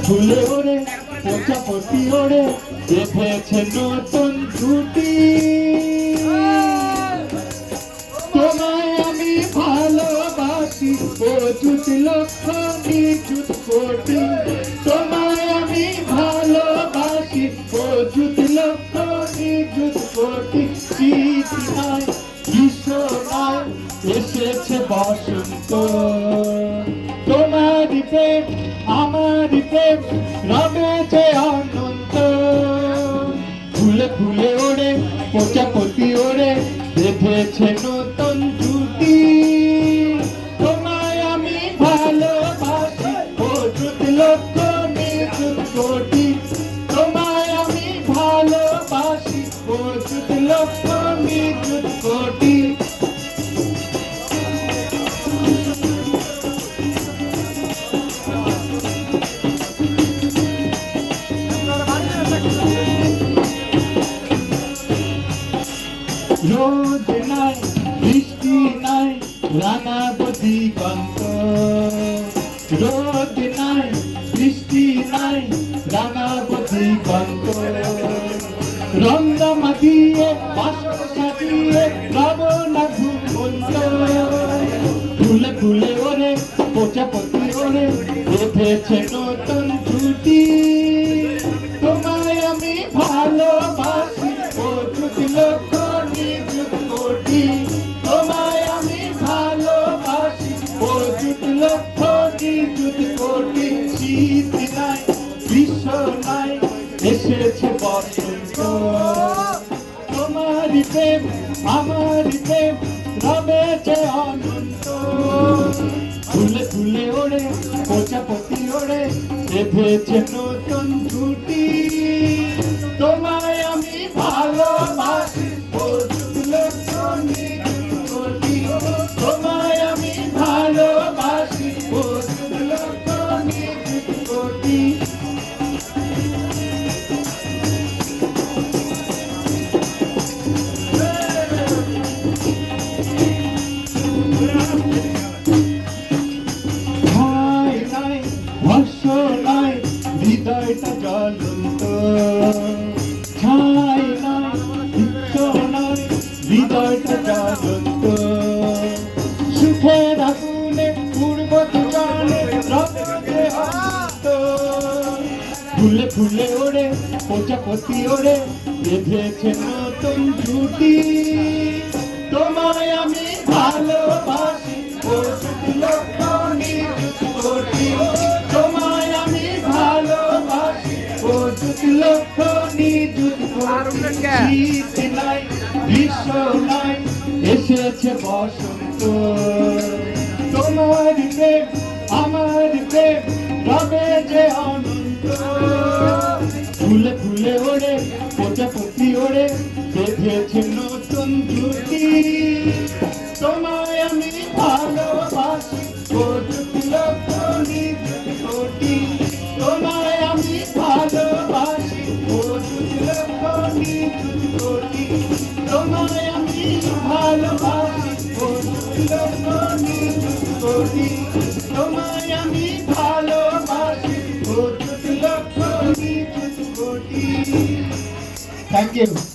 ফুলে ওরে প্রজাপতি ওরে বেঁধেছে নতুন জুটি। তোমায় আমি ভালোবাসি ও জুটি লক্ষ নিযুত কোটি। তোমায় আমি ভালোবাসি ও জুটি লক্ষ নিযুত কোটি। শীত নাই গ্রীষ্ম নাই এসেছে বসন্ত। তোমার প্রেম আমার প্রেম রবেছে অনন্ত। ফুলে ফুলে ওড়ে প্রজাপতি ওড়ে বেঁধেছে নতুন জুটি। তোমায় আমি ভালোবাসি ও জুটি লক্ষ নিযুত কোটি। তোমায় আমি ভালোবাসি ও জুটি লক্ষ নিযুত কোটি। রোদ নাই বৃষ্টি নাই রাঙাবো দিগন্ত। রোদ নাই বৃষ্টি নাই রাঙাবো দিগন্ত। রঙ্গমা দিয়ে বাসর সাজিয়ে রব না ঘুমন্ত। ফুলে ফুলে ওরে প্রজাপতি ওরে বেঁধেছে নতুন জুটি। তোমায় আমি ভালোবাসি ও জুটি লক্ষ নিযুত কোটি। তোমায় আমি ভালোবাসি ও জুটি লক্ষ নিযুত কোটি। শীত নাই গ্রীষ্ম নাই এসেছে বসন্ত। তোমার প্রেম আমার প্রেম রবেছে অনন্ত। ফুলে ফুলে ওড়ে প্রজাপতি ওড়ে বেঁধেছে নতুন জুটি। তোমায় আমি ভালোবাসি ও জুটি লক্ষ নিযুত কোটি। তোমায় আমি ভালোবাসি ও জুটি লক্ষ নিযুত কোটি। হৃদয়টা জ্বলন্ত ছাই নাই দুঃখ নাই হৃদয়টা জ্বলন্ত। সুখের আগুনে পূর্ব দুজনে রবে অন্ত। ফুলে ফুলে ওড়ে প্রজাপতি ওড়ে বেঁধেছে নতুন জুটি। তোমায় আমি ভালোবাসি ও জুটি লক্ষ নিযুত কোটি। তোমায় আমি ভালোবাসি ও জুটি লক্ষ নিযুত কোটি। শীত নাই গ্রীষ্ম নাই এসেছে বসন্ত। তোমার প্রেম আমার প্রেম রবে যে অনন্ত। ফুলে ফুলে ওড়ে প্রজাপতি ওড়ে বেঁধেছে নতুন জুটি। তোমায় আমি ভালোবাসি ও জুটি লক্ষ নিযুত কোটি। তোমায় আমি ভালোবাসি ও জুটি লক্ষ নিযুত কোটি। তোমায় আমি ভালোবাসি ও জুটি লক্ষ নিযুত কোটি। তোমায় আমি ভালোবাসি ও জুটি লক্ষ নিযুত কোটি। Thank you.